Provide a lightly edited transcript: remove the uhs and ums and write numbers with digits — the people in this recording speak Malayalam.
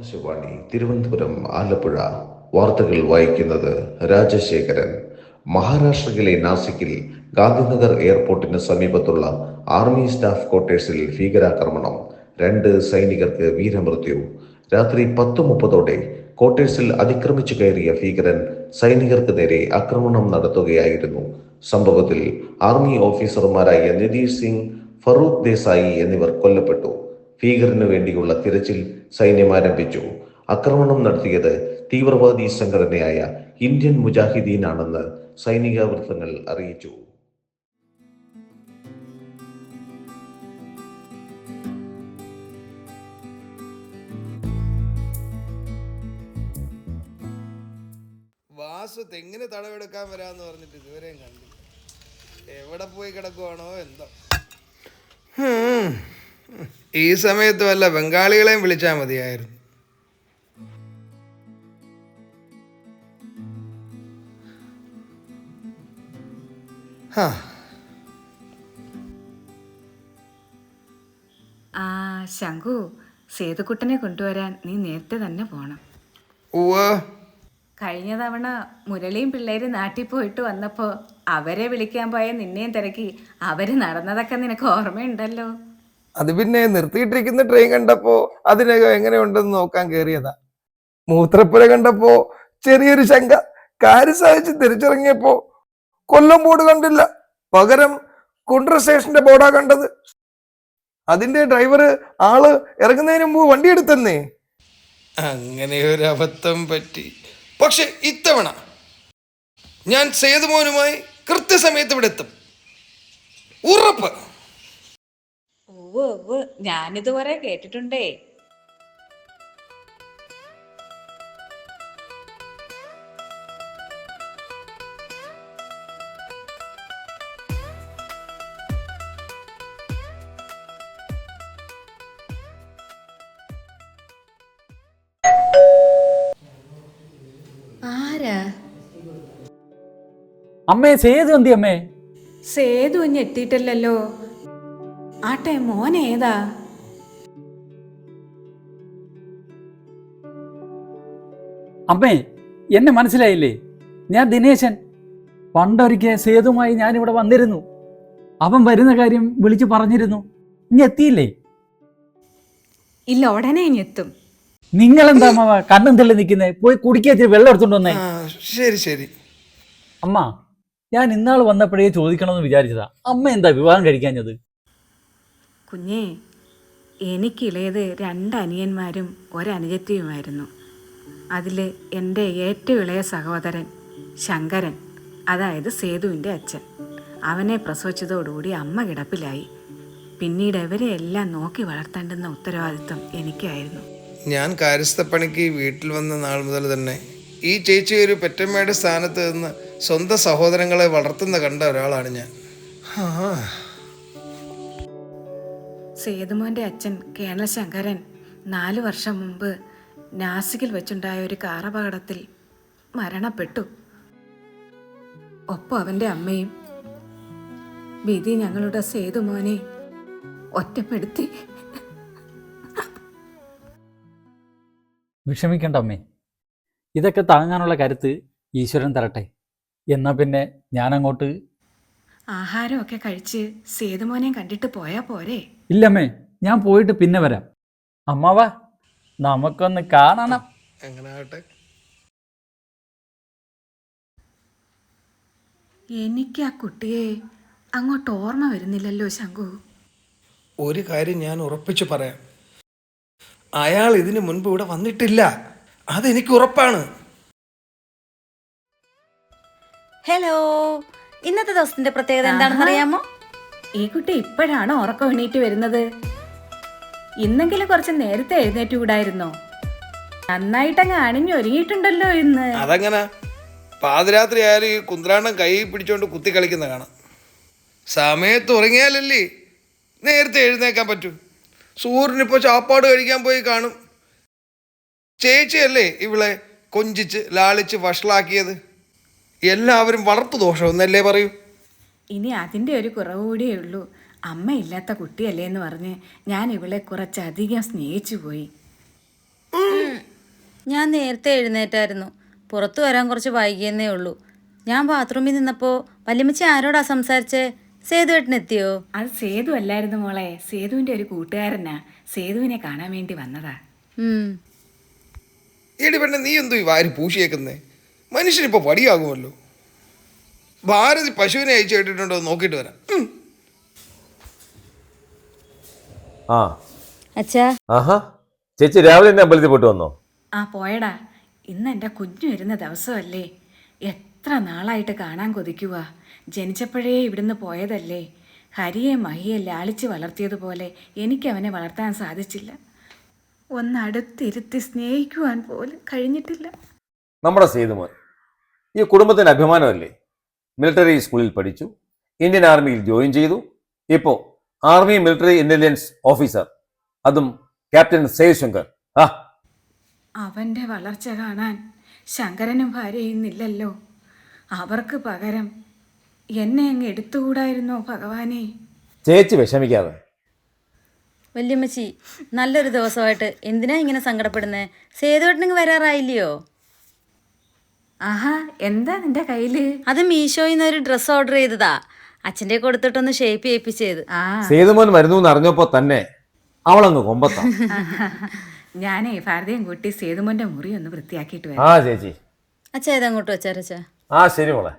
ആകാശവാണി തിരുവനന്തപുരം ആലപ്പുഴ വാർത്തകൾ വായിക്കുന്നത് രാജശേഖരൻ. മഹാരാഷ്ട്രയിലെ നാസിക്കിൽ ഗാന്ധിനഗർ എയർപോർട്ടിന് സമീപത്തുള്ള ആർമി സ്റ്റാഫ് ക്വാർട്ടേഴ്സിൽ ഭീകരാക്രമണം. 2 സൈനികർക്ക് വീരമൃത്യു. രാത്രി 10:30 ക്വാർട്ടേഴ്സിൽ അതിക്രമിച്ചു കയറിയ ഭീകരൻ സൈനികർക്ക് നേരെ ആക്രമണം നടത്തുകയായിരുന്നു. സംഭവത്തിൽ ആർമി ഓഫീസർമാരായ നിതീഷ് സിംഗ്, ഫറൂഖ് ദേശായി എന്നിവർ കൊല്ലപ്പെട്ടു. ഭീകരന് വേണ്ടിയുള്ള തിരച്ചിൽ സൈന്യം ആരംഭിച്ചു. ആക്രമണം നടത്തിയത് തീവ്രവാദി സംഘടനയായ ഇന്ത്യൻ മുജാഹിദീൻ ആണെന്ന് സൈനിക വൃത്തങ്ങൾ അറിയിച്ചു. വാസു തെങ്ങിന് തടവെടുക്കാൻ വരാമെന്ന് പറഞ്ഞിട്ട് ഇതുവരെയും കണ്ടു. എവിടെ പോയി കിടക്കുവാണോ എന്തോ. ഈ സമയത്ത് വല്ല ബംഗാളികളെയും വിളിച്ചാൽ മതിയായിരുന്നു. ശങ്കു, സേതുക്കുട്ടനെ കൊണ്ടുവരാൻ നീ നേരത്തെ തന്നെ പോണം. കഴിഞ്ഞ തവണ മുരളിയും പിള്ളേരും നാട്ടിൽ പോയിട്ട് വന്നപ്പോൾ അവരെ വിളിക്കാൻ പോയ നിന്നെയും തിരക്കി അവര് നടന്നതൊക്കെ നിനക്ക് ഓർമ്മയുണ്ടല്ലോ. അത് പിന്നെ നിർത്തിയിട്ടിരിക്കുന്ന ട്രെയിൻ കണ്ടപ്പോ അതിനകം എങ്ങനെയുണ്ടെന്ന് നോക്കാൻ കയറിയതാ. മൂത്രപ്പുര കണ്ടപ്പോ ചെറിയൊരു ശങ്ക. കാര്യം സാധിച്ച് തിരിച്ചിറങ്ങിയപ്പോ കൊല്ലം ബോർഡ് കണ്ടില്ല, പകരം കുണ്ട്ര സ്റ്റേഷന്റെ ബോർഡാ കണ്ടത്. അതിന്റെ ഡ്രൈവർ ആള് ഇറങ്ങുന്നതിന് മുമ്പ് വണ്ടി എടുത്തന്നേ. അങ്ങനെ ഒരു അബദ്ധം പറ്റി. പക്ഷെ ഇത്തവണ ഞാൻ സേതുമോനുമായി കൃത്യസമയത്ത് ഇവിടെ എത്തും, ഉറപ്പ്. ഞാനിതുവരെ കേട്ടിട്ടുണ്ടേ. ആരാ? അമ്മേ, സേതു എന്തി അമ്മേ? സേതു ഇനി എത്തിയിട്ടില്ലല്ലോ. ആട്ടെ, മോനേതാ? അമ്മേ, എന്നെ മനസ്സിലായില്ലേ? ഞാൻ ദിനേശൻ. പണ്ടൊരിക്കൽ സേതുമായി ഞാനിവിടെ വന്നിരുന്നു. അവൻ വരുന്ന കാര്യം വിളിച്ചു പറഞ്ഞിരുന്നു. ഇനി എത്തിയില്ലേ? ഇല്ല, ഉടനെ ഇനി എത്തും. നിങ്ങളെന്താ അമ്മ കണ്ണും തള്ളി നിൽക്കുന്നേ? പോയി കുടിക്കാത്തിരി വെള്ളം എടുത്തോണ്ട് വന്നേ. ശരി ശരി. അമ്മ, ഞാൻ ഇന്നാൾ വന്നപ്പോഴേ ചോദിക്കണമെന്ന് വിചാരിച്ചതാ, അമ്മ എന്താ വിവാഹം കഴിക്കാഞ്ഞത്? കുഞ്ഞേ, എനിക്കിളയത് 2 അനിയന്മാരും ഒരനുജത്തിയുമായിരുന്നു. അതിൽ എൻ്റെ ഏറ്റവും ഇളയ സഹോദരൻ ശങ്കരൻ, അതായത് സേതുവിൻ്റെ അച്ഛൻ, അവനെ പ്രസവിച്ചതോടുകൂടി അമ്മ കിടപ്പിലായി. പിന്നീട് ഇവരെ എല്ലാം നോക്കി വളർത്തേണ്ടുന്ന ഉത്തരവാദിത്വം എനിക്കായിരുന്നു. ഞാൻ കാര്യസ്ഥപ്പണിക്ക് വീട്ടിൽ വന്ന നാൾ മുതൽ തന്നെ ഈ ചേച്ചി ഒരു പെറ്റമ്മയുടെ സ്ഥാനത്ത് നിന്ന് സ്വന്തം സഹോദരങ്ങളെ വളർത്തുന്ന കണ്ട ഒരാളാണ് ഞാൻ. സേതുമോൻ്റെ അച്ഛൻ കേണൽ ശങ്കരൻ 4 വർഷം മുമ്പ് നാസിക്കിൽ വെച്ചുണ്ടായ ഒരു കാറപകടത്തിൽ മരണപ്പെട്ടു. ഒപ്പം അവൻ്റെ അമ്മയും. വിധി ഞങ്ങളുടെ സേതുമോനെ ഒറ്റപ്പെടുത്തി. വിഷമിക്കണ്ട അമ്മേ, ഇതൊക്കെ താങ്ങാനുള്ള കരുത്ത് ഈശ്വരൻ തരട്ടെ. എന്നാ പിന്നെ ഞാനങ്ങോട്ട്. ആഹാരമൊക്കെ കഴിച്ച് സേതുമോനെയും കണ്ടിട്ട് പോയാ പോരെ? ഇല്ലമ്മേ, ഞാൻ പോയിട്ട് പിന്നെ വരാം. അമ്മാവാ, നമുക്കൊന്ന് കാണണം. എനിക്ക് ആ കുട്ടിയെ അങ്ങോട്ട് ഓർമ്മ വരുന്നില്ലല്ലോ ശങ്കു. ഒരു കാര്യം ഞാൻ ഉറപ്പിച്ചു പറയാം, അയാൾ ഇതിനു മുൻപ് ഇവിടെ വന്നിട്ടില്ല, അതെനിക്ക് ഉറപ്പാണ്. ഹലോ, ഇന്നത്തെ ദിവസത്തിന്റെ പ്രത്യേകത എന്താണെന്ന് അറിയാമോ? ഈ കുട്ടി ഇപ്പോഴാണോ ഉറക്കം എണീറ്റ് വരുന്നത്? ഇന്നെങ്കിലും കുറച്ച് നേരത്തെ എഴുന്നേറ്റ് കൂടായിരുന്നോ? നന്നായിട്ടങ്ങ് അണിഞ്ഞൊരുങ്ങിയിട്ടുണ്ടല്ലോ ഇന്ന്. അതങ്ങനെ പാതിരാത്രി ആയാലും ഈ കുന്ത്രാണ്ടം കൈ പിടിച്ചോണ്ട് കുത്തി കളിക്കുന്ന കാണാം. സമയത്ത് ഉറങ്ങിയാലല്ലേ നേരത്തെ എഴുന്നേക്കാൻ പറ്റൂ. സൂര്യനിപ്പോൾ ചാപ്പാട് കഴിക്കാൻ പോയി കാണും. ചേച്ചിയല്ലേ ഇവളെ കൊഞ്ചിച്ച് ലാളിച്ച് വഷളാക്കിയത്. എല്ലാവരും വളർത്തു ദോഷമെന്നല്ലേ പറയൂ. ഇനി അതിൻ്റെ ഒരു കുറവ് കൂടിയേ ഉള്ളൂ. അമ്മയില്ലാത്ത കുട്ടിയല്ലേ എന്ന് പറഞ്ഞ് ഞാൻ ഇവളെ കുറച്ചധികം സ്നേഹിച്ചു പോയി. ഞാൻ നേരത്തെ എഴുന്നേറ്റായിരുന്നു. പുറത്തു വരാൻ കുറച്ച് വൈകിയെന്നേ ഉള്ളൂ. ഞാൻ ബാത്റൂമിൽ നിന്നപ്പോൾ വല്യമ്മച്ചി ആരോടാ സംസാരിച്ചേ? സേതുവേട്ടനെത്തിയോ? അത് സേതു അല്ലായിരുന്നു മോളെ, സേതുവിൻ്റെ ഒരു കൂട്ടുകാരനാ. സേതുവിനെ കാണാൻ വേണ്ടി വന്നതാ. ഏടി പെണ്ണെ, നീ എന്തോ ഈ വാരി പൂശിയേക്കുന്നേ? മനുഷ്യനിപ്പോൾ പടിയാകുമല്ലോ. ഭാരതി പശുവിനെ അയച്ചു കേട്ടിട്ടുണ്ടോ നോക്കിയിട്ട് വരാം. ആ അച്ഛാ, ആഹാ, ചേച്ചി രാവിലെ തന്നെ അമ്പലത്തിൽ പോയിട്ട് വന്നോ? ആ പോയടാ. ഇന്ന് എൻ്റെ കുഞ്ഞു വരുന്ന ദിവസമല്ലേ. എത്ര നാളായിട്ട് കാണാൻ കൊതിക്കുക. ജനിച്ചപ്പോഴേ ഇവിടുന്ന് പോയതല്ലേ. ഹരിയെ മഹിയെ ലാളിച്ച് വളർത്തിയതുപോലെ എനിക്ക് അവനെ വളർത്താൻ സാധിച്ചില്ല. ഒന്നടുത്തിരുത്തി സ്നേഹിക്കുവാൻ പോലും കഴിഞ്ഞിട്ടില്ല. നമ്മുടെ സേതുമോൻ ഈ കുടുംബത്തിന് അഭിമാനമല്ലേ. മിലിറ്ററി സ്കൂളിൽ പഠിച്ചു, ഇന്ത്യൻ ആർമിയിൽ ജോയിൻ ചെയ്തു, ഇപ്പോൾ ആർമി മിലിറ്ററി ഇന്റലിജൻസ് ഓഫീസർ, അതും ക്യാപ്റ്റൻ സേവ് ശങ്കർ. അവൻ്റെ വളർച്ച കാണാൻ ശങ്കരനും ഭാര്യയും ഇല്ലല്ലോ. അവർക്ക് പകരം എന്നെ അങ്ങ് എടുത്തുകൂടായിരുന്നോ ഭഗവാനെ? ചേച്ചി വിഷമിക്കാതെ. വല്യമ്മച്ചി നല്ലൊരു ദിവസമായിട്ട് എന്തിനാ ഇങ്ങനെ സങ്കടപ്പെടുന്നേ? സേതുവേട്ടനിങ് വരാറായില്ലയോ? ആഹാ, എന്താ നിന്റെ കയ്യില്? അത് മീഷോയിൽ നിന്ന് ഒരു ഡ്രസ്സ് ഓർഡർ ചെയ്തതാ. അച്ഛൻ്റെ കൊടുത്തിട്ടൊന്ന് ഷേപ്പ് ചെയ്യിപ്പിച്ചത്. സേതുമോൻ വരുന്നു എന്ന് അറിഞ്ഞപ്പോ തന്നെ അവളങ്ങ് കൊമ്പത്താ. ഞാനേ ഭാരതയും കൂട്ടി സേതുമോന്റെ മുറി ഒന്ന് വൃത്തിയാക്കിയിട്ട് ആ വരാം. ചേച്ചി. അച്ഛാ ഇതങ്ങോട്ട് വെച്ചാരച്ചാ. ആ ശരി മോളെ.